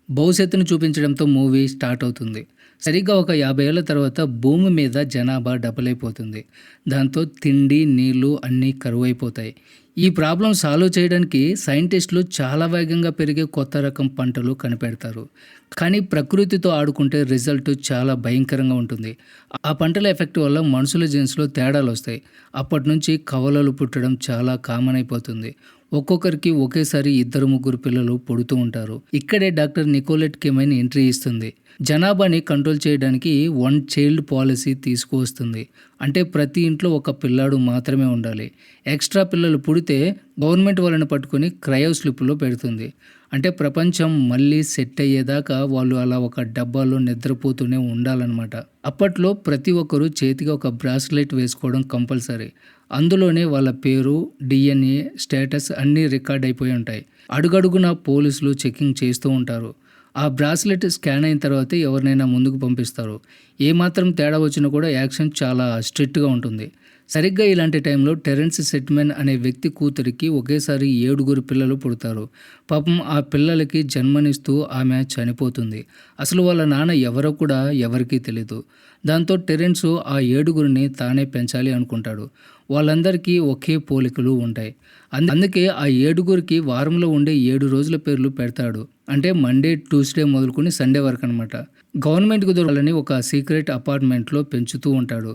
భవిష్యత్తును చూపించడంతో movie start అవుతుంది. సరిగ్గా ఒక 50 ఏళ్ల తర్వాత భూమి మీద జనాభా డబలైపోతుంది. దాంతో తిండి, నీళ్లు అన్నీ కరువైపోతాయి. ఈ ప్రాబ్లమ్ సాల్వ్ చేయడానికి సైంటిస్టులు చాలా వేగంగా పెరిగే కొత్త రకం పంటలు కనిపెడతారు. కానీ ప్రకృతితో ఆడుకుంటే రిజల్ట్ చాలా భయంకరంగా ఉంటుంది. ఆ పంటల ఎఫెక్ట్ వల్ల మనుషుల జీన్స్‌లో తేడాలొస్తాయి. అప్పటినుంచి కవలలు పుట్టడం చాలా కామన్ అయిపోతుంది. ఒక్కొక్కరికి ఒకేసారి 2, 3 పిల్లలు పుడుతూ ఉంటారు. ఇక్కడే డాక్టర్ నికోలెట్ కిమెన్ ఎంట్రీ ఇస్తుంది. జనాభాని కంట్రోల్ చేయడానికి వన్ చైల్డ్ పాలసీ తీసుకువస్తుంది. అంటే ప్రతి ఇంట్లో ఒక పిల్లాడు మాత్రమే ఉండాలి. ఎక్స్ట్రా పిల్లలు పుడితే గవర్నమెంట్ వాళ్ళని పట్టుకొని క్రయో స్లిప్‌లో పెడుతుంది. అంటే ప్రపంచం మళ్ళీ సెట్ అయ్యేదాకా వాళ్ళు అలా ఒక డబ్బాలో నిద్రపోతూనే ఉండాలన్నమాట. అప్పట్లో ప్రతి ఒక్కరు చేతికి ఒక బ్రాస్లెట్ వేసుకోవడం కంపల్సరీ. అందులోనే వాళ్ళ పేరు, DNA, స్టేటస్ అన్నీ రికార్డ్ అయిపోయి ఉంటాయి. అడుగడుగునా పోలీసులు చెకింగ్ చేస్తూ ఉంటారు. ఆ బ్రాస్లెట్ స్కాన్ అయిన తర్వాతే ఎవరినైనా ముందుకు పంపిస్తారు. ఏమాత్రం తేడా వచ్చినా కూడా యాక్షన్ చాలా స్ట్రిక్ట్‌గా ఉంటుంది. సరిగ్గా ఇలాంటి టైంలో టెరెన్స్ సెట్మెన్ అనే వ్యక్తి కూతురికి ఒకేసారి 7 పిల్లలు పుడతారు. పాపం ఆ పిల్లలకి జన్మనిస్తూ ఆమె చనిపోతుంది. అసలు వాళ్ళ నాన్న ఎవరో కూడా ఎవరికీ తెలీదు. దాంతో టెరెన్స్ ఆ 7 తానే పెంచాలి అనుకుంటాడు. వాళ్ళందరికీ ఒకే పోలికలు ఉంటాయి. అందుకే ఆ 7 వారంలో ఉండే 7 రోజుల పేర్లు పెడతాడు. అంటే మండే, ట్యూస్డే మొదలుకొని సండే వరకు అనమాట. గవర్నమెంట్‌కి దొరకాలని ఒక సీక్రెట్ అపార్ట్మెంట్‌లో పెంచుతూ ఉంటాడు.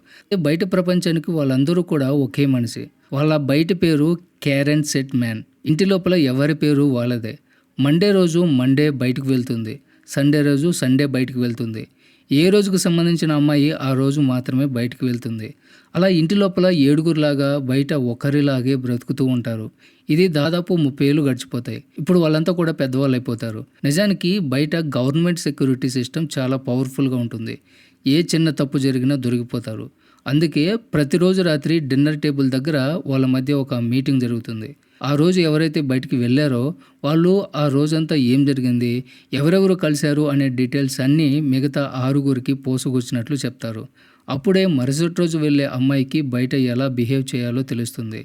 బయట ప్రపంచానికి వాళ్ళందరూ కూడా ఒకే మనిషి. వాళ్ళ బయట పేరు క్యారెన్ సెట్ మ్యాన్. ఇంటి లోపల ఎవరి పేరు వాళ్ళదే. మండే రోజు మండే బయటకు వెళ్తుంది. సండే రోజు సండే బయటకు వెళ్తుంది. ఏ రోజుకు సంబంధించిన అమ్మాయి ఆ రోజు మాత్రమే బయటకు వెళ్తుంది. అలా ఇంటి లోపల 7 బయట ఒకరిలాగే బ్రతుకుతూ ఉంటారు. ఇది దాదాపు 30 ఏళ్ళు గడిచిపోతాయి. ఇప్పుడు వాళ్ళంతా కూడా పెద్దవాళ్ళు అయిపోతారు. నిజానికి బయట గవర్నమెంట్ సెక్యూరిటీ సిస్టమ్ చాలా పవర్ఫుల్గా ఉంటుంది. ఏ చిన్న తప్పు జరిగినా దొరికిపోతారు. అందుకే ప్రతిరోజు రాత్రి డిన్నర్ టేబుల్ దగ్గర వాళ్ళ మధ్య ఒక మీటింగ్ జరుగుతుంది. ఆ రోజు ఎవరైతే బయటికి వెళ్ళారో వాళ్ళు ఆ రోజంతా ఏం జరిగింది, ఎవరెవరు కలిశారు అనే డీటెయిల్స్ అన్నీ మిగతా 6కి పోసుకొచ్చినట్లు చెప్తారు. అప్పుడే మరుసటి రోజు వెళ్ళే అమ్మాయికి బయట ఎలా బిహేవ్ చేయాలో తెలుస్తుంది.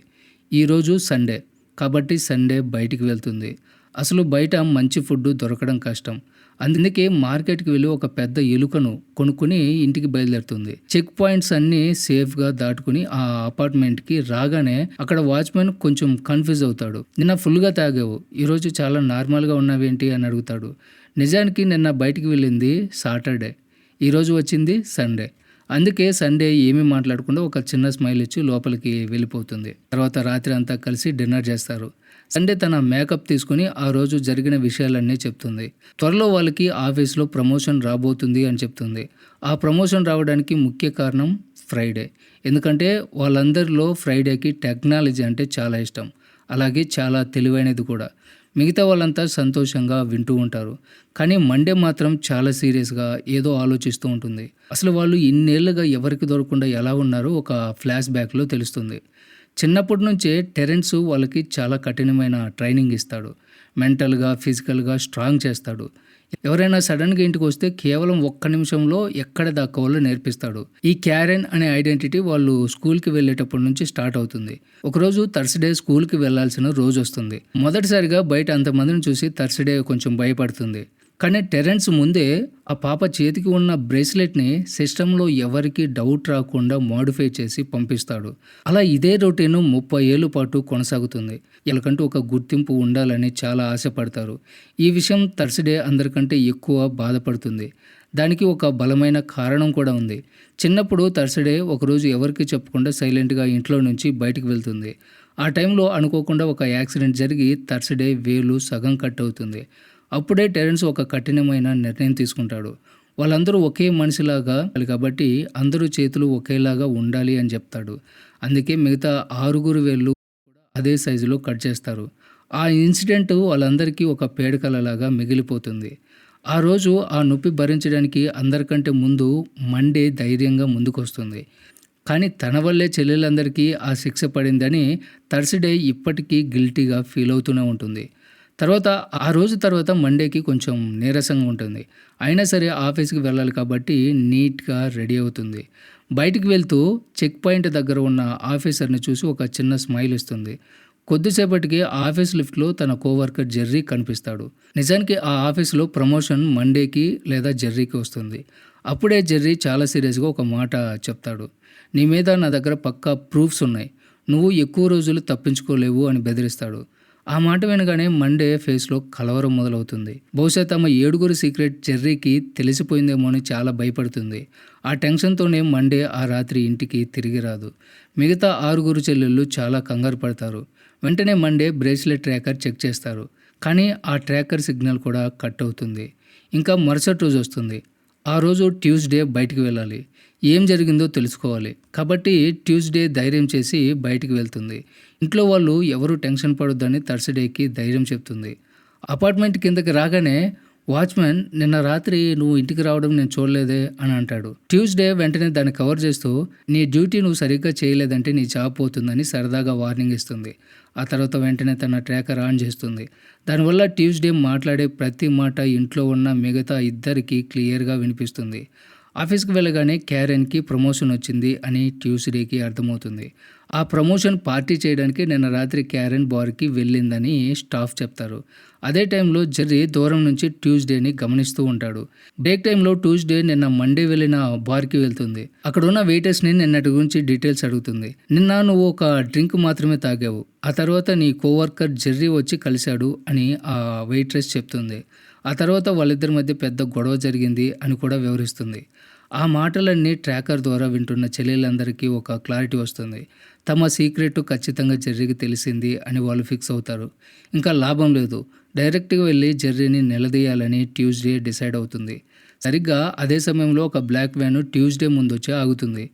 ఈరోజు సండే కాబట్టి సండే బయటికి వెళ్తుంది. అసలు బయట మంచి ఫుడ్ దొరకడం కష్టం. అందుకే మార్కెట్కి వెళ్ళి ఒక పెద్ద ఎలుకను కొనుక్కుని ఇంటికి బయలుదేరుతుంది. చెక్ పాయింట్స్ అన్నీ సేఫ్గా దాటుకుని ఆ అపార్ట్మెంట్కి రాగానే అక్కడ వాచ్మెన్ కొంచెం కన్ఫ్యూజ్ అవుతాడు. నిన్న ఫుల్గా తాగావు, ఈరోజు చాలా నార్మల్గా ఉన్నావేంటి అని అడుగుతాడు. నిజానికి నిన్న బయటికి వెళ్ళింది సాటర్డే, ఈరోజు వచ్చింది సండే. అందుకే సండే ఏమీ మాట్లాడకుండా ఒక చిన్న స్మైల్ ఇచ్చి లోపలికి వెళ్ళిపోతుంది. తర్వాత రాత్రి అంతా కలిసి డిన్నర్ చేస్తారు. సండే తన మేకప్ తీసుకుని ఆ రోజు జరిగిన విషయాలన్నీ చెప్తుంది. త్వరలో వాళ్ళకి ఆఫీస్లో ప్రమోషన్ రాబోతుంది అని చెప్తుంది. ఆ ప్రమోషన్ రావడానికి ముఖ్య కారణం ఫ్రైడే. ఎందుకంటే వాళ్ళందరిలో ఫ్రైడేకి టెక్నాలజీ అంటే చాలా ఇష్టం. అలాగే చాలా తెలివైనది కూడా. మిగతా వాళ్ళంతా సంతోషంగా వింటూ ఉంటారు. కానీ మండే మాత్రం చాలా సీరియస్గా ఏదో ఆలోచిస్తూ ఉంటుంది. అసలు వాళ్ళు ఇన్నేళ్లుగా ఎవరికి దొరకకుండా ఎలా ఉన్నారో ఒక ఫ్లాష్ బ్యాక్లో తెలుస్తుంది. చిన్నప్పటి నుంచే టెరెన్స్ వాళ్ళకి చాలా కఠినమైన ట్రైనింగ్ ఇస్తాడు. మెంటల్గా, ఫిజికల్గా స్ట్రాంగ్ చేస్తాడు. ఎవరైనా సడన్గా ఇంటికి వస్తే కేవలం 1 నిమిషంలో ఎక్కడ దాక్కోవాలో నేర్పిస్తాడు. ఈ క్యారెన్ అనే ఐడెంటిటీ వాళ్ళు స్కూల్కి వెళ్ళేటప్పటి నుంచి స్టార్ట్ అవుతుంది. ఒకరోజు థర్స్డే స్కూల్కి వెళ్లాల్సిన రోజు వస్తుంది. మొదటిసారిగా బయట అంతమందిని చూసి థర్స్డే కొంచెం భయపడుతుంది. కానీ టెరెన్స్ ముందే ఆ పాప చేతికి ఉన్న బ్రేస్లెట్ని సిస్టంలో ఎవరికి డౌట్ రాకుండా మోడిఫై చేసి పంపిస్తాడు. అలా ఇదే రొటీన్ 30 ఏళ్ళ పాటు కొనసాగుతుంది. వీళ్ళకంటూ ఒక గుర్తింపు ఉండాలని చాలా ఆశపడతారు. ఈ విషయం థర్స్డే అందరికంటే ఎక్కువ బాధపడుతుంది. దానికి ఒక బలమైన కారణం కూడా ఉంది. చిన్నప్పుడు థర్స్డే ఒకరోజు ఎవరికి చెప్పకుండా సైలెంట్గా ఇంట్లో నుంచి బయటకు వెళ్తుంది. ఆ టైంలో అనుకోకుండా ఒక యాక్సిడెంట్ జరిగి థర్స్డే వేలు సగం కట్ అవుతుంది. అప్పుడే టెరెన్స్ ఒక కఠినమైన నిర్ణయం తీసుకుంటాడు. వాళ్ళందరూ ఒకే మనిషిలాగా కాబట్టి అందరూ చేతులు ఒకేలాగా ఉండాలి అని చెప్తాడు. అందుకే మిగతా 6 వేళ్ళు అదే సైజులో కట్ చేస్తారు. ఆ ఇన్సిడెంట్ వాళ్ళందరికీ ఒక పేడకలలాగా మిగిలిపోతుంది. ఆ రోజు ఆ నొప్పి భరించడానికి అందరికంటే ముందు మండే ధైర్యంగా ముందుకొస్తుంది. కానీ తన వల్లే చెల్లెలందరికీ ఆ శిక్ష పడిందని థర్స్డే ఇప్పటికీ గిల్టీగా ఫీల్ అవుతూనే ఉంటుంది. ఆ రోజు తర్వాత మండేకి కొంచెం నీరసంగా ఉంటుంది. అయినా సరే ఆఫీస్కి వెళ్ళాలి కాబట్టి నీట్గా రెడీ అవుతుంది. బయటికి వెళ్తూ చెక్ పాయింట్ దగ్గర ఉన్న ఆఫీసర్ని చూసి ఒక చిన్న స్మైల్ ఇస్తుంది. కొద్దిసేపటికి ఆ ఆఫీస్ లిఫ్ట్‌లో తన కోవర్కర్ జెర్రీ కనిపిస్తాడు. నిజానికి ఆ ఆఫీస్‌లో ప్రమోషన్ మండేకి లేదా జెర్రీకి వస్తుంది. అప్పుడే జెర్రీ చాలా సీరియస్‌గా ఒక మాట చెప్తాడు. "నీ మీద నా దగ్గర పక్కా ప్రూఫ్స్ ఉన్నాయి. నువ్వు ఎక్కువ రోజులు తప్పించుకోలేవు" అని బెదిరిస్తాడు. ఆ మాట వినగానే మండే ఫేస్‌లో కలవరం మొదలవుతుంది. బహుశా తమ ఏడుగురి సీక్రెట్ జెర్రీకి తెలిసిపోయిందేమో అని చాలా భయపడుతుంది. ఆ టెన్షన్‌తోనే మండే ఆ రాత్రి ఇంటికి తిరిగి రాదు. మిగతా ఆరుగురు చెల్లెళ్ళు చాలా కంగారు పడతారు. వెంటనే మండే బ్రేస్లెట్ ట్రాకర్ చెక్ చేస్తారు. కానీ ఆ ట్రాకర్ సిగ్నల్ కూడా కట్ అవుతుంది. ఇంకా మరుసటి రోజు వస్తుంది. ఆ రోజు ట్యూస్‌డే బయటికి వెళ్ళాలి. ఏం జరిగిందో తెలుసుకోవాలి. కాబట్టి ట్యూస్‌డే ధైర్యం చేసి బయటికి వెళ్తుంది. ఇంట్లో వాళ్ళు ఎవరు టెన్షన్ పడొద్దని థర్స్‌డేకి ధైర్యం చెప్తుంది. అపార్ట్మెంట్ కిందకి రాగానే వాచ్‌మెన్ "నిన్న రాత్రి నువ్వు ఇంటికి రావడం నేను చూడలేదే" అని అంటాడు. ట్యూస్‌డే వెంటనే దాన్ని కవర్ చేస్తూ "నీ డ్యూటీ నువ్వు సరిగ్గా చేయలేదంటే నీ జాబ్ పోతుందని" సరదాగా వార్నింగ్ ఇస్తుంది. ఆ తర్వాత వెంటనే తన ట్రాకర్ ఆన్ చేస్తుంది. దానివల్ల ట్యూస్‌డే మాట్లాడే ప్రతి మాట ఇంట్లో ఉన్న మిగతా ఇద్దరికీ క్లియర్‌గా వినిపిస్తుంది. ఆఫీస్‌కి వెళ్ళగానే క్యారెన్‌కి ప్రమోషన్ వచ్చింది అని ట్యూస్‌డేకి అర్థమవుతుంది. ఆ ప్రమోషన్ పార్టీ చేయడానికి నిన్న రాత్రి క్యారెన్ బార్‌కి వెళ్ళిందని స్టాఫ్ చెప్తారు. అదే టైంలో జెర్రీ దూరం నుంచి ట్యూస్‌డేని గమనిస్తూ ఉంటాడు. బ్రేక్ టైంలో ట్యూస్‌డే నిన్న మండే వెళ్ళిన బార్‌కి వెళ్తుంది. అక్కడున్న వెయిటర్స్‌ని నిన్నటి గురించి డీటెయిల్స్ అడుగుతుంది. "నిన్న నువ్వు ఒక డ్రింక్ మాత్రమే తాగావు. ఆ తర్వాత నీ కోవర్కర్ జెర్రీ వచ్చి కలిశాడు" అని ఆ వెయిట్రెస్ చెప్తుంది. ఆ తర్వాత వాళ్ళిద్దరి మధ్య పెద్ద గొడవ జరిగింది అని కూడా వివరిస్తుంది. ఆ మాటలన్నీ ట్రాకర్ ద్వారా వింటున్న చెల్లెళ్ళందరికీ ఒక క్లారిటీ వస్తుంది. తమ సీక్రెట్ ఖచ్చితంగా జెర్రీకి తెలిసింది అని వాళ్ళు ఫిక్స్ అవుతారు. ఇంకా లాభం లేదు. డైరెక్ట్‌గా వెళ్ళి జెర్రీని నిలదీయాలని ట్యూస్‌డే డిసైడ్ అవుతుంది. సరిగ్గా అదే సమయంలో ఒక బ్లాక్ వ్యాన్ ట్యూస్‌డే ముందొచ్చి ఆగుతుంది.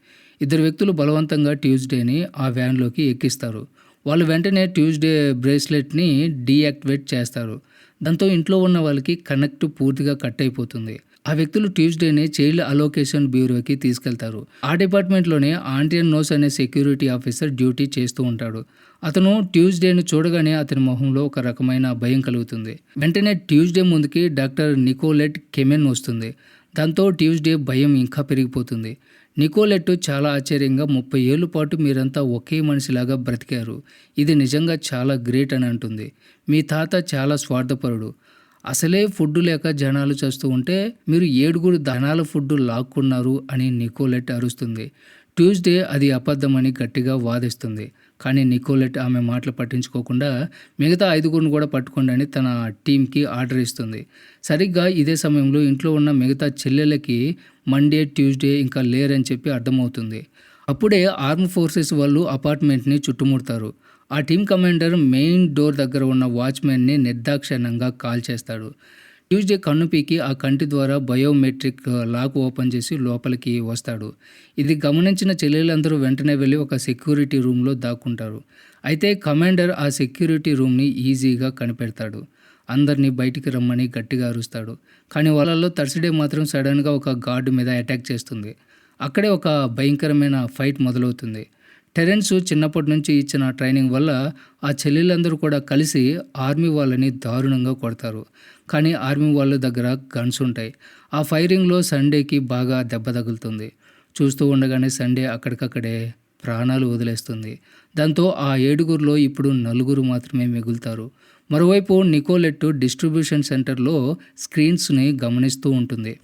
ఇద్దరు వ్యక్తులు బలవంతంగా ట్యూస్‌డేని ఆ వ్యాన్‌లోకి ఎక్కిస్తారు. వాళ్ళు వెంటనే ట్యూస్‌డే బ్రేస్లెట్‌ని డీయాక్టివేట్ చేస్తారు. దాంతో ఇంట్లో ఉన్న వాళ్ళకి కనెక్ట్ పూర్తిగా కట్ అయిపోతుంది. ఆ వ్యక్తులు ట్యూస్‌డేని చైల్డ్ అలోకేషన్ బ్యూరోకి తీసుకెళ్తారు. ఆ డిపార్ట్మెంట్‌లోనే ఆంటియన్ నోస్ అనే సెక్యూరిటీ ఆఫీసర్ డ్యూటీ చేస్తూ ఉంటాడు. అతను ట్యూస్‌డేని చూడగానే అతని మొహంలో ఒక రకమైన భయం కలుగుతుంది. వెంటనే ట్యూస్‌డే ముందుకి డాక్టర్ నికోలెట్ కెమెన్ వస్తుంది. దాంతో ట్యూస్‌డే భయం ఇంకా పెరిగిపోతుంది. నికోలెట్ చాలా ఆశ్చర్యంగా 30 ఏళ్ల పాటు మీరంతా ఒకే మనిషిలాగా బ్రతికారు. ఇది నిజంగా చాలా గ్రేట్ అని అంటుంది. మీ తాత చాలా స్వార్థపరుడు. అసలే ఫుడ్ లేక జనాలు చస్తూ ఉంటే మీరు 7 ధనాల ఫుడ్ లాక్కున్నారు అని నికోలెట్ అరుస్తుంది. ట్యూస్‌డే అది అబద్ధమని గట్టిగా వాదిస్తుంది. కానీ నికోలెట్ ఆమె మాటలు పట్టించుకోకుండా మిగతా 5గురిని కూడా పట్టుకోండి అని తన టీంకి ఆర్డర్ ఇస్తుంది. సరిగ్గా ఇదే సమయంలో ఇంట్లో ఉన్న మిగతా చెల్లెళ్ళకి మండే, ట్యూస్‌డే ఇంకా లేరని చెప్పి అర్థమవుతుంది. అప్పుడే ఆర్మ్ ఫోర్సెస్ వాళ్ళు అపార్ట్మెంట్‌ని చుట్టుముడతారు. ఆ టీం కమాండర్ మెయిన్ డోర్ దగ్గర ఉన్న వాచ్‌మెన్‌ని నిర్దాక్షిణ్యంగా కాల్ చేస్తాడు. ట్యూస్‌డే కన్ను పీకి ఆ కంటి ద్వారా బయోమెట్రిక్ లాక్ ఓపెన్ చేసి లోపలికి వస్తాడు. ఇది గమనించిన చెల్లెళ్ళందరూ వెంటనే వెళ్ళి ఒక సెక్యూరిటీ రూమ్‌లో దాక్కుంటారు. అయితే కమాండర్ ఆ సెక్యూరిటీ రూమ్‌ని ఈజీగా కనిపెడతాడు. అందరినీ బయటికి రమ్మని గట్టిగా అరుస్తాడు. కానీ వాళ్ళలో థర్స్‌డే మాత్రం సడన్‌గా ఒక గార్డ్ మీద అటాక్ చేస్తుంది. అక్కడే ఒక భయంకరమైన ఫైట్ మొదలవుతుంది. టెరెన్స్ చిన్నప్పటి నుంచి ఇచ్చిన ట్రైనింగ్ వల్ల ఆ చెల్లెళ్ళందరూ కూడా కలిసి ఆర్మీ వాళ్ళని దారుణంగా కొడతారు. కానీ ఆర్మీ వాళ్ళ దగ్గర గన్స్ ఉంటాయి. ఆ ఫైరింగ్‌లో సండేకి బాగా దెబ్బ తగులుతుంది. చూస్తూ ఉండగానే సండే అక్కడికక్కడే ప్రాణాలు వదిలేస్తుంది. దాంతో ఆ 7గురిలో ఇప్పుడు 4 మాత్రమే మిగులుతారు. మరోవైపు నికోలెట్ డిస్ట్రిబ్యూషన్ సెంటర్‌లో స్క్రీన్స్‌ని గమనిస్తూ ఉంటుంది.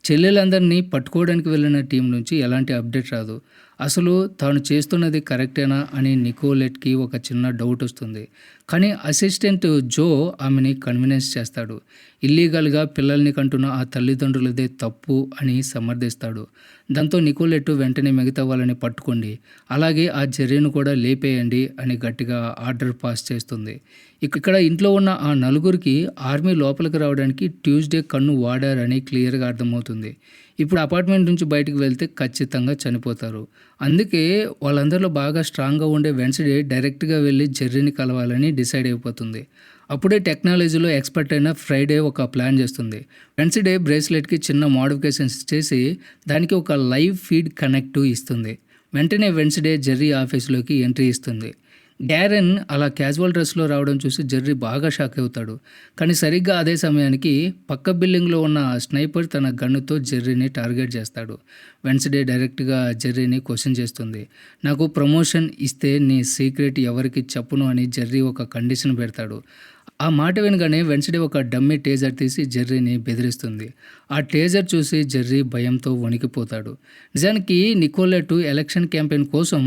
చెల్లెలందరినీ పట్టుకోవడానికి వెళ్ళిన టీం నుంచి ఎలాంటి అప్డేట్ రాదు. అసలు తాను చేస్తున్నది కరెక్టేనా అని నికోలెట్‌కి ఒక చిన్న డౌట్ వస్తుంది. కానీ అసిస్టెంట్ జో ఆమెని కన్విన్స్ చేస్తాడు. ఇల్లీగల్‌గా పిల్లల్ని కంటున్న ఆ తల్లిదండ్రులదే తప్పు అని సమర్థిస్తాడు. దాంతో నికోలెట్ వెంటనే మిగతా వాళ్ళని పట్టుకోండి, అలాగే ఆ జెర్రీని కూడా లేపేయండి అని గట్టిగా ఆర్డర్ పాస్ చేస్తుంది. ఇక్కడ ఇంట్లో ఉన్న ఆ 4గురికి ఆర్మీ లోపలికి రావడానికి ట్యూస్‌డే కన్ను వాడారని క్లియర్‌గా అర్థమవుతుంది. ఇప్పుడు అపార్ట్మెంట్ నుంచి బయటికి వెళ్తే ఖచ్చితంగా చనిపోతారు. అందుకే వాళ్ళందరిలో బాగా స్ట్రాంగ్‌గా ఉండే వెన్స్‌డే డైరెక్ట్‌గా వెళ్ళి జెర్రీని కలవాలని డిసైడ్ అయిపోతుంది. అప్పుడే టెక్నాలజీలో ఎక్స్పర్ట్ అయిన ఫ్రైడే ఒక ప్లాన్ చేస్తుంది. వెన్స్‌డే బ్రేస్లెట్‌కి చిన్న మోడిఫికేషన్స్ చేసి దానికి ఒక లైవ్ ఫీడ్ కనెక్ట్ ఇస్తుంది. వెంటనే వెన్స్‌డే జెర్రీ ఆఫీస్‌లోకి ఎంట్రీ ఇస్తుంది. గ్యారెన్ అలా క్యాజువల్ డ్రెస్‌లో రావడం చూసి జెర్రీ బాగా షాక్ అవుతాడు. కానీ సరిగ్గా అదే సమయానికి పక్క బిల్డింగ్‌లో ఉన్న స్నైపర్ తన గన్నుతో జెర్రీని టార్గెట్ చేస్తాడు. వెన్స్‌డే డైరెక్ట్‌గా జెర్రీని క్వెషన్ చేస్తుంది. నాకు ప్రమోషన్ ఇస్తే నీ సీక్రెట్ ఎవరికీ చెప్పను అని జెర్రీ ఒక కండిషన్ పెడతాడు. ఆ మాట వినగానే వెన్స్‌డే ఒక డమ్మీ టేజర్ తీసి జెర్రీని బెదిరిస్తుంది. ఆ టేజర్ చూసి జెర్రీ భయంతో వణికిపోతాడు. నిజానికి నికోలెట్ ఎలక్షన్ క్యాంపెయిన్ కోసం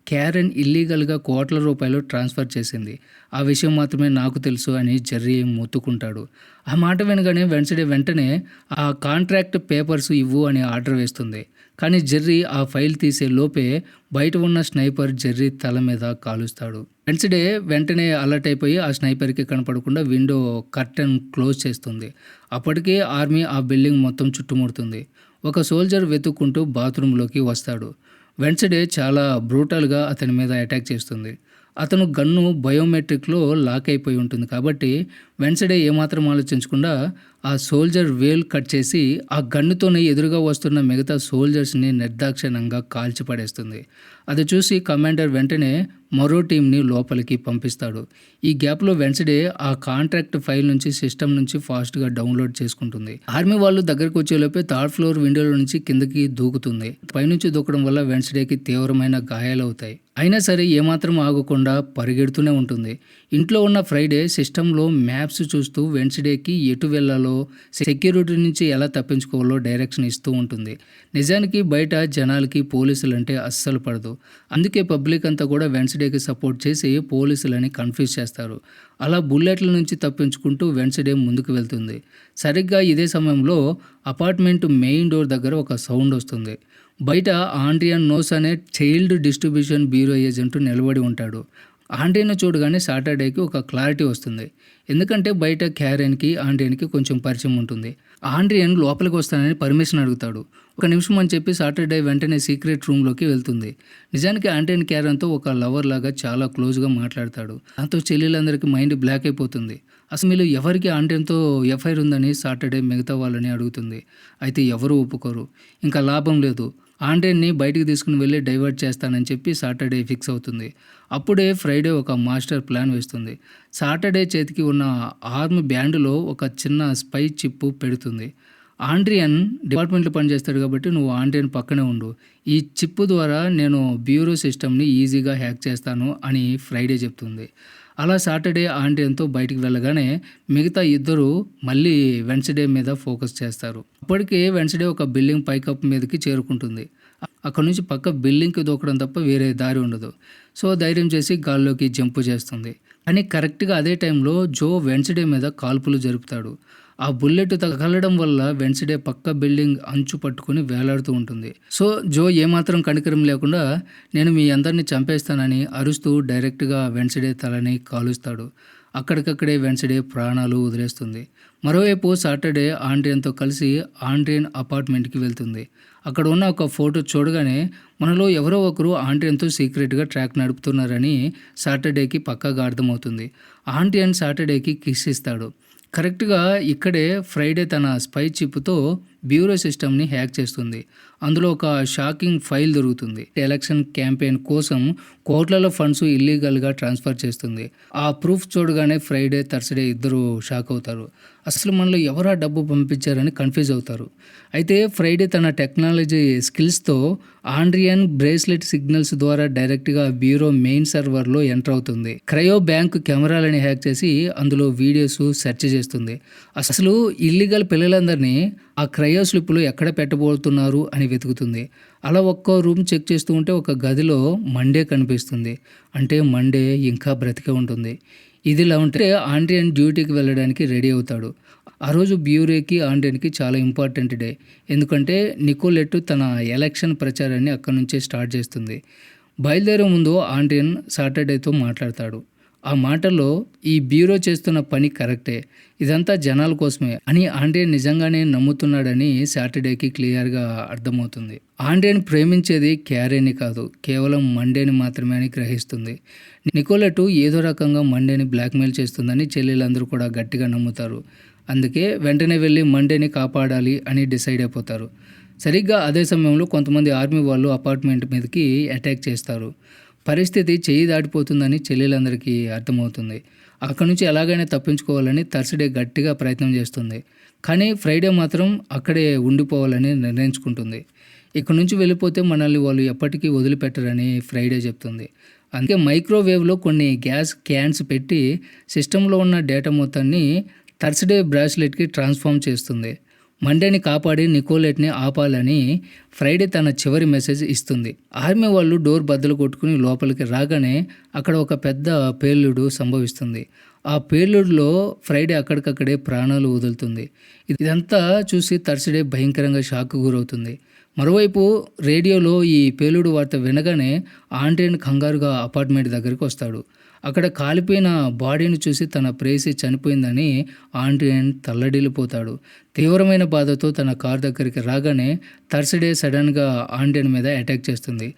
క్యారెన్ ఇల్లీగల్‌గా కోట్ల రూపాయలు ట్రాన్స్‌ఫర్ చేసింది. ఆ విషయం మాత్రమే నాకు తెలుసు అని జెర్రీ మొత్తుకుంటాడు. ఆ మాట వినగానే వెన్స్‌డే వెంటనే ఆ కాంట్రాక్ట్ పేపర్స్ ఇవ్వు అని ఆర్డర్ వేస్తుంది. కానీ జెర్రీ ఆ ఫైల్ తీసే లోపే బయట ఉన్న స్నైపర్ జెర్రీ తల మీద కాలుస్తాడు. వెన్స్‌డే వెంటనే అలర్ట్ అయిపోయి ఆ స్నైపర్‌కి కనపడకుండా విండో కర్టెన్ క్లోజ్ చేస్తుంది. అప్పటికే ఆర్మీ ఆ బిల్డింగ్ మొత్తం చుట్టుముడుతుంది. ఒక సోల్జర్ వెతుక్కుంటూ బాత్రూంలోకి వస్తాడు. వెన్స్‌డే చాలా బ్రూటల్‌గా అతని మీద అటాక్ చేస్తుంది. అతను గన్ను బయోమెట్రిక్‌లో లాక్ అయిపోయి ఉంటుంది కాబట్టి వెన్స్‌డే ఏమాత్రం ఆలోచించకుండా ఆ సోల్జర్ వేలు కట్ చేసి ఆ గన్నుతోనే ఎదురుగా వస్తున్న మిగతా సోల్జర్స్‌ని నిర్దాక్షిణ్యంగా కాల్చి పడేస్తుంది. అది చూసి కమాండర్ వెంటనే మరో టీంని లోపలికి పంపిస్తాడు. ఈ గ్యాప్‌లో వెన్స్‌డే ఆ కాంట్రాక్ట్ ఫైల్ నుంచి సిస్టమ్ నుంచి ఫాస్ట్‌గా డౌన్లోడ్ చేసుకుంటుంది. ఆర్మీ వాళ్ళు దగ్గరకు వచ్చేలోపే థర్డ్ ఫ్లోర్ విండోలో నుంచి కిందకి దూకుతుంది. పైనుంచి దూకడం వల్ల వెన్స్‌డేకి తీవ్రమైన గాయాలవుతాయి. అయినా సరే ఏమాత్రం ఆగకుండా పరిగెడుతూనే ఉంటుంది. ఇంట్లో ఉన్న ఫ్రైడే సిస్టంలో మ్యాప్స్ చూస్తూ వెన్స్‌డేకి ఎటు వెళ్లాలో, సెక్యూరిటీ నుంచి ఎలా తప్పించుకోవాలో డైరెక్షన్ ఇస్తూ ఉంటుంది. నిజానికి బయట జనాలకి పోలీసులంటే అస్సలు పడదు. అందుకే పబ్లిక్ అంతా కూడా వెన్స్‌డేకి సపోర్ట్ చేసి పోలీసులని కన్ఫ్యూజ్ చేస్తారు. అలా బుల్లెట్ల నుంచి తప్పించుకుంటూ వెన్స్‌డే ముందుకు వెళ్తుంది. సరిగ్గా ఇదే సమయంలో అపార్ట్మెంట్ మెయిన్ డోర్ దగ్గర ఒక సౌండ్ వస్తుంది. బయట ఆండ్రియన్ నోస్ అనే చైల్డ్ డిస్ట్రిబ్యూషన్ బ్యూరో ఏజెంట్ నిలబడి ఉంటాడు. ఆండ్రియన్‌ని చూడగానే సాటర్డేకి ఒక క్లారిటీ వస్తుంది. ఎందుకంటే బయట క్యారెన్‌కి, ఆండ్రియన్‌కి కొంచెం పరిచయం ఉంటుంది. ఆండ్రియన్ లోపలికి వస్తానని పర్మిషన్ అడుగుతాడు. ఒక నిమిషం అని చెప్పి సాటర్డే వెంటనే సీక్రెట్ రూమ్‌లోకి వెళ్తుంది. నిజానికి ఆండ్రియన్ క్యారెన్‌తో ఒక లవర్ లాగా చాలా క్లోజ్‌గా మాట్లాడతాడు. దాంతో చెల్లెలందరికీ మైండ్ బ్లాక్ అయిపోతుంది. అసలు మీలో ఎవరికి ఆండ్రియన్‌తో ఎఫ్ఐఆర్ ఉందని సాటర్డే మిగతా వాళ్ళని అడుగుతుంది. అయితే ఎవరూ ఒప్పుకోరు. ఇంకా లాభం లేదు. ఆండ్రియన్‌ని బయటికి తీసుకుని వెళ్ళి డైవర్ట్ చేస్తానని చెప్పి సాటర్డే ఫిక్స్ అవుతుంది. అప్పుడే ఫ్రైడే ఒక మాస్టర్ ప్లాన్ వేస్తుంది. సాటర్డే చేతికి ఉన్న ఆర్మ్ బ్యాండ్‌లో ఒక చిన్న స్పై చిప్ పెడుతుంది. ఆండ్రియన్ డిపార్ట్మెంట్లో పనిచేస్తాడు కాబట్టి నువ్వు ఆండ్రియన్ పక్కనే ఉండు. ఈ చిప్ ద్వారా నేను బ్యూరో సిస్టమ్‌ని ఈజీగా హ్యాక్ చేస్తాను అని ఫ్రైడే చెప్తుంది. అలా సాటర్డే ఆండ్రియన్‌తో బయటికి వెళ్ళగానే మిగతా ఇద్దరు మళ్ళీ వెన్స్‌డే మీద ఫోకస్ చేస్తారు. అప్పటికే వెన్స్‌డే ఒక బిల్డింగ్ పైకప్పు మీదకి చేరుకుంటుంది. అక్కడి నుంచి పక్క బిల్డింగ్‌కి దూకడం తప్ప వేరే దారి ఉండదు. సో ధైర్యం చేసి గాల్లోకి జంప్ చేస్తుంది. కానీ కరెక్ట్‌గా అదే టైంలో జో వెన్స్‌డే మీద కాల్పులు జరుపుతాడు. ఆ బుల్లెట్ తగలడం వల్ల వెన్స్‌డే పక్క బిల్డింగ్ అంచు పట్టుకుని వేలాడుతూ ఉంటుంది. సో జో ఏమాత్రం కనికరం లేకుండా నేను మీ అందరిని చంపేస్తానని అరుస్తూ డైరెక్ట్‌గా వెన్స్‌డే తలని కాలుస్తాడు. అక్కడికక్కడే వెన్స్‌డే ప్రాణాలు వదిలేస్తుంది. మరోవైపు సాటర్డే ఆండ్రియన్‌తో కలిసి ఆండ్రియన్ అపార్ట్మెంట్‌కి వెళ్తుంది. అక్కడ ఉన్న ఒక ఫోటో చూడగానే మనలో ఎవరో ఒకరు ఆండ్రియన్‌తో సీక్రెట్‌గా ట్రాక్ నడుపుతున్నారని సాటర్డేకి పక్కాగా అర్థమవుతుంది. ఆండ్రియన్ సాటర్డేకి కిస్ ఇస్తాడు. కరెక్ట్‌గా ఇక్కడే ఫ్రైడే తన స్పై చిప్‌తో బ్యూరో సిస్టమ్‌ని హ్యాక్ చేస్తుంది. అందులో ఒక షాకింగ్ ఫైల్ దొరుకుతుంది. ఎలక్షన్ క్యాంపెయిన్ కోసం కోట్లలో ఫండ్స్ ఇల్లీగల్‌గా ట్రాన్స్ఫర్ చేస్తుంది. ఆ ప్రూఫ్ చూడగానే ఫ్రైడే, థర్స్‌డే ఇద్దరు షాక్ అవుతారు. అసలు మనలో ఎవరు ఆ డబ్బు పంపించారని కన్ఫ్యూజ్ అవుతారు. అయితే ఫ్రైడే తన టెక్నాలజీ స్కిల్స్‌తో ఆండ్రియన్ బ్రేస్లెట్ సిగ్నల్స్ ద్వారా డైరెక్ట్‌గా బ్యూరో మెయిన్ సర్వర్‌లో ఎంటర్ అవుతుంది. క్రయో బ్యాంక్ కెమెరాలని హ్యాక్ చేసి అందులో వీడియోస్ సెర్చ్ చేస్తుంది. అసలు ఇల్లీగల్ పిల్లలందరినీ ఆ క్రయో స్లిప్‌లో ఎక్కడ పెట్టబోతున్నారు అని వెతుకుతుంది. అలా ఒక్కో రూమ్ చెక్ చేస్తూ ఉంటే ఒక గదిలో మండే కనిపిస్తుంది. అంటే మండే ఇంకా బ్రతికే ఉంటుంది. ఇదిలా ఉంటే ఆండ్రియన్ డ్యూటీకి వెళ్ళడానికి రెడీ అవుతాడు. ఆ రోజు బ్యూరోకి, ఆండ్రియన్‌కి చాలా ఇంపార్టెంట్ డే. ఎందుకంటే నికోలెట్ తన ఎలక్షన్ ప్రచారాన్ని అక్కడి నుంచే స్టార్ట్ చేస్తుంది. బయలుదేరే ముందు ఆండ్రియన్ సాటర్డేతో మాట్లాడతాడు. ఆ మాటల్లో ఈ బ్యూరో చేస్తున్న పని కరెక్టే, ఇదంతా జనాల కోసమే అని ఆండ్రియన్ నిజంగానే నమ్ముతున్నాడని సాటర్డేకి క్లియర్‌గా అర్థమవుతుంది. ఆండ్రియన్ ప్రేమించేది క్యారెన్ని కాదు, కేవలం మండేని మాత్రమే అని గ్రహిస్తుంది. నికోలెట్ ఏదో రకంగా మండేని బ్లాక్‌మెయిల్ చేస్తుందని చెల్లెలందరూ కూడా గట్టిగా నమ్ముతారు. అందుకే వెంటనే వెళ్ళి మండేని కాపాడాలి అని డిసైడ్ అయిపోతారు. సరిగ్గా అదే సమయంలో కొంతమంది ఆర్మీ వాళ్ళు అపార్ట్మెంట్ మీదకి అటాక్ చేస్తారు. పరిస్థితి చెయ్యి దాటిపోతుందని చెల్లెలందరికీ అర్థమవుతుంది. అక్కడి నుంచి ఎలాగైనా తప్పించుకోవాలని థర్స్‌డే గట్టిగా ప్రయత్నం చేస్తుంది. కానీ ఫ్రైడే మాత్రం అక్కడే ఉండిపోవాలని నిర్ణయించుకుంటుంది. ఇక్కడి నుంచి వెళ్ళిపోతే మనల్ని వాళ్ళు ఎప్పటికీ వదిలిపెట్టరని ఫ్రైడే చెప్తుంది. అందుకే మైక్రోవేవ్‌లో కొన్ని గ్యాస్ క్యాన్స్ పెట్టి సిస్టమ్‌లో ఉన్న డేటా మొత్తాన్ని థర్స్‌డే బ్రాస్లెట్‌కి ట్రాన్స్‌ఫార్మ్ చేస్తుంది. మండేని కాపాడి నికోలెట్‌ని ఆపాలని ఫ్రైడే తన చివరి మెసేజ్ ఇస్తుంది. ఆర్మీ వాళ్ళు డోర్ బద్దలు కొట్టుకుని లోపలికి రాగానే అక్కడ ఒక పెద్ద పేలుడు సంభవిస్తుంది. ఆ పేలుడులో ఫ్రైడే అక్కడికక్కడే ప్రాణాలు వదులుతుంది. ఇదంతా చూసి థర్స్‌డే భయంకరంగా షాక్‌కు గురవుతుంది. మరోవైపు రేడియోలో ఈ పేలుడు వార్త వినగానే ఆండ్రియన్ కంగారుగా అపార్ట్మెంట్ దగ్గరికి వస్తాడు. అక్కడ కాలిపోయిన బాడీని చూసి తన ప్రేయసి చనిపోయిందని ఆండ్రియన్ తల్లడిల్లిపోతాడు. తీవ్రమైన బాధతో తన కార్ దగ్గరికి రాగానే థర్స్‌డే సడన్గా ఆండ్రియన్ మీద అటాక్ చేస్తుంది.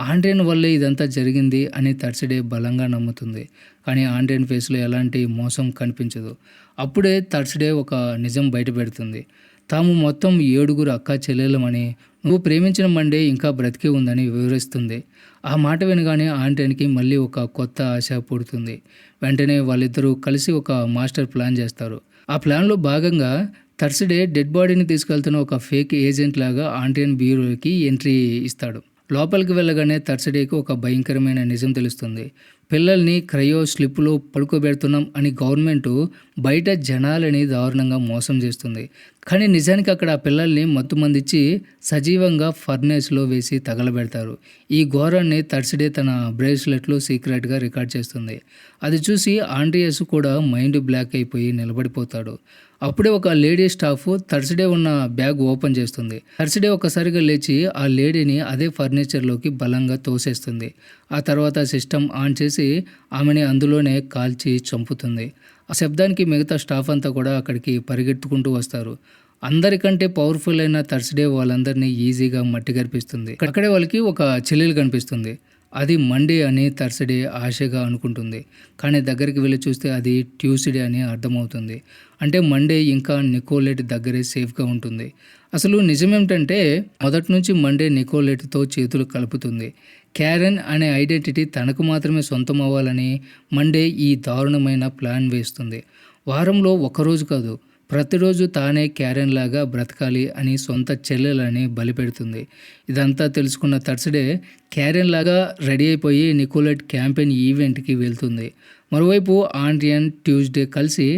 ఆండ్రియన్ వల్లే ఇదంతా జరిగింది అని థర్స్‌డే బలంగా నమ్ముతుంది. కానీ ఆండ్రియన్ ఫేస్లో ఎలాంటి మోసం కనిపించదు. అప్పుడే థర్స్‌డే ఒక నిజం బయటపెడుతుంది. తాము మొత్తం 7 అక్కా చెల్లెళ్ళమని, నువ్వు ప్రేమించిన మండే ఇంకా బ్రతికే ఉందని వివరిస్తుంది. ఆ మాట వినగానే ఆండ్రియన్‌కి మళ్ళీ ఒక కొత్త ఆశ పుడుతుంది. వెంటనే వాళ్ళిద్దరూ కలిసి ఒక మాస్టర్ ప్లాన్ చేస్తారు. ఆ ప్లాన్‌లో భాగంగా థర్స్‌డే డెడ్ బాడీని తీసుకెళ్తున్న ఒక ఫేక్ ఏజెంట్ లాగా ఆండ్రియన్ బ్యూరోకి ఎంట్రీ ఇస్తాడు. లోపలికి వెళ్ళగానే థర్స్‌డేకి ఒక భయంకరమైన నిజం తెలుస్తుంది. పిల్లల్ని క్రయో స్లిప్‌లో పడుకోబెడుతున్నాం అని గవర్నమెంటు బయట జనాలని దారుణంగా మోసం చేస్తుంది. కానీ నిజానికి అక్కడ ఆ పిల్లల్ని మత్తుమందిచ్చి సజీవంగా ఫర్నేస్‌లో వేసి తగలబెడతారు. ఈ ఘోరాన్ని థర్స్‌డే తన బ్రేస్లెట్‌లో సీక్రెట్‌గా రికార్డ్ చేస్తుంది. అది చూసి ఆండ్రియస్ కూడా మైండ్ బ్లాక్ అయిపోయి నిలబడిపోతాడు. అప్పుడే ఒక లేడీ స్టాఫ్ థర్స్‌డే ఉన్న బ్యాగ్ ఓపెన్ చేస్తుంది. థర్స్‌డే ఒక్కసారిగా లేచి ఆ లేడీని అదే ఫర్నిచర్లోకి బలంగా తోసేస్తుంది. ఆ తర్వాత సిస్టమ్ ఆన్ చేసి ఆమెని అందులోనే కాల్చి చంపుతుంది. ఆ శబ్దానికి మిగతా స్టాఫ్ అంతా కూడా అక్కడికి పరిగెత్తుకుంటూ వస్తారు. అందరికంటే పవర్ఫుల్ అయిన థర్స్‌డే వాళ్ళందరినీ ఈజీగా మట్టి కరిపిస్తుంది. అక్కడే వాళ్ళకి ఒక చెల్లెలు కనిపిస్తుంది. అది మండే అని థర్స్‌డే ఆశగా అనుకుంటుంది. కానీ దగ్గరికి వెళ్ళి చూస్తే అది ట్యూస్‌డే అని అర్థమవుతుంది. అంటే మండే ఇంకా నికోలెట్ దగ్గరే సేఫ్గా ఉంటుంది. అసలు నిజమేమిటంటే మొదటి నుంచి మండే నికోలెట్‌తో చేతులు కలుపుతుంది. క్యారెన్ అనే ఐడెంటిటీ తనకు మాత్రమే సొంతం అవ్వాలని మండే ఈ దారుణమైన ప్లాన్ వేస్తుంది. వారంలో ఒక్కరోజు కాదు, ప్రతిరోజు తానే క్యారెన్ లాగా బ్రతకాలి అని సొంత చెల్లెలని బలిపెడుతుంది. ఇదంతా తెలుసుకున్న థర్స్‌డే క్యారెన్ లాగా రెడీ అయిపోయి నికోలెట్ క్యాంపెయిన్ ఈవెంట్‌కి వెళ్తుంది. మరోవైపు ఆండ్రియన్, ట్యూస్‌డే కలిసి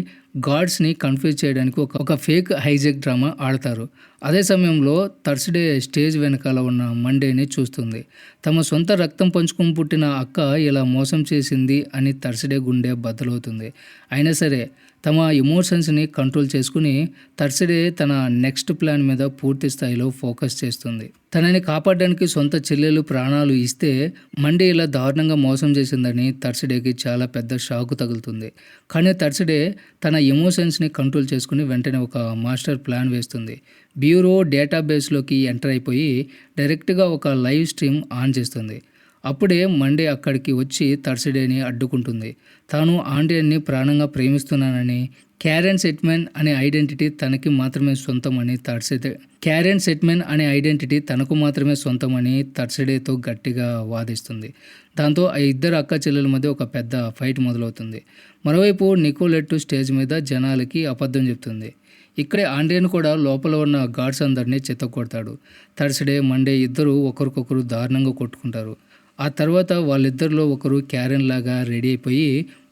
గార్డ్స్ని కన్ఫ్యూజ్ చేయడానికి ఒక ఫేక్ హైజాక్ డ్రామా ఆడతారు. అదే సమయంలో థర్స్‌డే స్టేజ్ వెనకాల ఉన్న మండేని చూస్తుంది. తమ సొంత రక్తం పంచుకొని పుట్టిన అక్క ఇలా మోసం చేసింది అని థర్స్‌డే గుండె బద్దలవుతుంది. అయినా సరే తమ ఎమోషన్స్ని కంట్రోల్ చేసుకుని థర్స్‌డే తన నెక్స్ట్ ప్లాన్ మీద పూర్తి స్థాయిలో ఫోకస్ చేస్తుంది. తనని కాపాడడానికి సొంత చెల్లెలు ప్రాణాలు ఇస్తే మండే ఇలా దారుణంగా మోసం చేసిందని థర్స్‌డేకి చాలా పెద్ద షాక్ తగులుతుంది. కానీ థర్స్‌డే తన ఎమోషన్స్ని కంట్రోల్ చేసుకుని వెంటనే ఒక మాస్టర్ ప్లాన్ వేస్తుంది. బ్యూరో డేటాబేస్లోకి ఎంటర్ అయిపోయి డైరెక్ట్గా ఒక లైవ్ స్ట్రీమ్ ఆన్ చేస్తుంది. అప్పుడే మండే అక్కడికి వచ్చి థర్స్‌డేని అడ్డుకుంటుంది. తాను ఆండ్రియన్ని ప్రాణంగా ప్రేమిస్తున్నానని, క్యారెన్ సెట్మెన్ అనే ఐడెంటిటీ తనకు మాత్రమే సొంతమని థర్స్‌డేతో గట్టిగా వాదిస్తుంది. దాంతో ఆ ఇద్దరు అక్క చెల్లెల మధ్య ఒక పెద్ద ఫైట్ మొదలవుతుంది. మరోవైపు నికోలెట్ స్టేజ్ మీద జనాలకి అబద్ధం చెప్తుంది. ఇక్కడే ఆండ్రియన్ కూడా లోపల ఉన్న గార్డ్స్ అందరినీ చితక్కొడతాడు. థర్స్‌డే, మండే ఇద్దరు ఒకరికొకరు దారుణంగా కొట్టుకుంటారు. ఆ తర్వాత వాళ్ళిద్దరిలో ఒకరు క్యారెన్ లాగా రెడీ అయిపోయి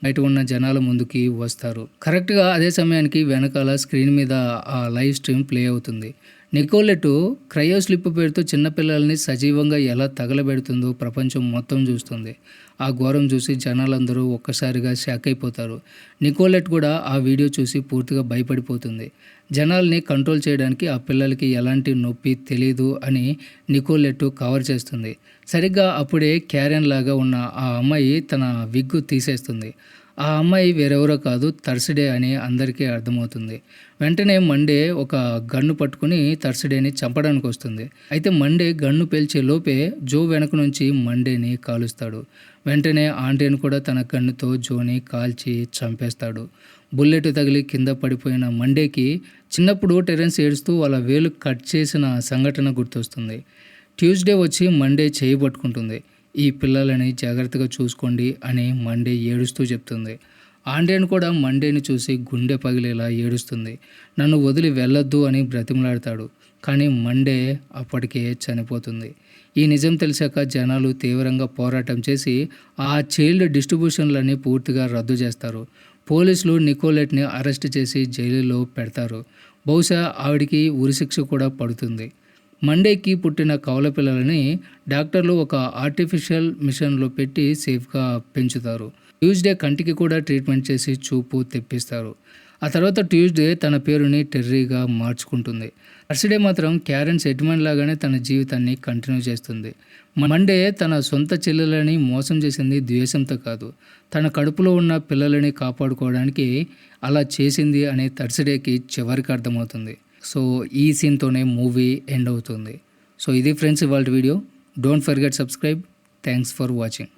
బయట ఉన్న జనాల ముందుకి వస్తారు. కరెక్ట్గా అదే సమయానికి వెనకాల స్క్రీన్ మీద ఆ లైవ్ స్ట్రీమ్ ప్లే అవుతుంది. నికోలెట్ క్రయో స్లిప్ పేరుతో చిన్నపిల్లల్ని సజీవంగా ఎలా తగలబెడుతుందో ప్రపంచం మొత్తం చూస్తుంది. ఆ ఘోరం చూసి జనాలందరూ ఒక్కసారిగా షాక్ అయిపోతారు. నికోలెట్ కూడా ఆ వీడియో చూసి పూర్తిగా భయపడిపోతుంది. జనాల్ని కంట్రోల్ చేయడానికి ఆ పిల్లలకి ఎలాంటి నొప్పి తెలీదు అని నికోలెట్ కవర్ చేస్తుంది. సరిగ్గా అప్పుడే క్యారెన్ లాగా ఉన్న ఆ అమ్మాయి తన విగ్గు తీసేస్తుంది. ఆ అమ్మాయి వేరెవరో కాదు, థర్స్‌డే అని అందరికీ అర్థమవుతుంది. వెంటనే మండే ఒక గన్ను పట్టుకుని థర్స్‌డేని చంపడానికి వస్తుంది. అయితే మండే గన్ను పేల్చే లోపే జో వెనక నుంచి మండేని కాలుస్తాడు. వెంటనే ఆండ్రియన్ కూడా తన గన్నుతో జోని కాల్చి చంపేస్తాడు. బుల్లెట్ తగిలి కింద పడిపోయిన మండేకి చిన్నప్పుడు టెరెన్స్ ఏడుస్తూ వాళ్ళ వేలు కట్ చేసిన సంఘటన గుర్తొస్తుంది. ట్యూస్‌డే వచ్చి మండే చేయి పట్టుకుంటుంది. ఈ పిల్లలని జాగ్రత్తగా చూసుకోండి అని మండే ఏడుస్తూ చెప్తుంది. ఆండ్రియన్ కూడా మండేని చూసి గుండె పగిలేలా ఏడుస్తుంది. నన్ను వదిలి వెళ్ళొద్దు అని బ్రతిమలాడతాడు. కానీ మండే అప్పటికే చనిపోతుంది. ఈ నిజం తెలిసాక జనాలు తీవ్రంగా పోరాటం చేసి ఆ చైల్డ్ డిస్ట్రిబ్యూషన్లని పూర్తిగా రద్దు చేస్తారు. పోలీసులు నికోలెట్ని అరెస్ట్ చేసి జైలులో పెడతారు. బహుశా ఆవిడికి ఉరిశిక్ష కూడా పడుతుంది. మండేకి పుట్టిన కవల పిల్లలని డాక్టర్లు ఒక ఆర్టిఫిషియల్ మిషన్లో పెట్టి సేఫ్గా పెంచుతారు. ట్యూస్డే కంటికి కూడా ట్రీట్మెంట్ చేసి చూపు తెప్పిస్తారు. ఆ తర్వాత ట్యూస్డే తన పేరుని టెర్రీగా మార్చుకుంటుంది. థర్స్డే మాత్రం క్యారెన్స్ ఎడ్మండ్ లాగానే తన జీవితాన్ని కంటిన్యూ చేస్తుంది. మండే తన సొంత చెల్లెలని మోసం చేసింది ద్వేషంతో కాదు, తన కడుపులో ఉన్న పిల్లలని కాపాడుకోవడానికి అలా చేసింది అనే థర్స్డేకి చివరికి అర్థమవుతుంది. సో ఈ సీన్తోనే మూవీ ఎండ్ అవుతుంది. సో ఇది ఫ్రెండ్స్ ఇవాళ video. Don't forget subscribe. Thanks for watching.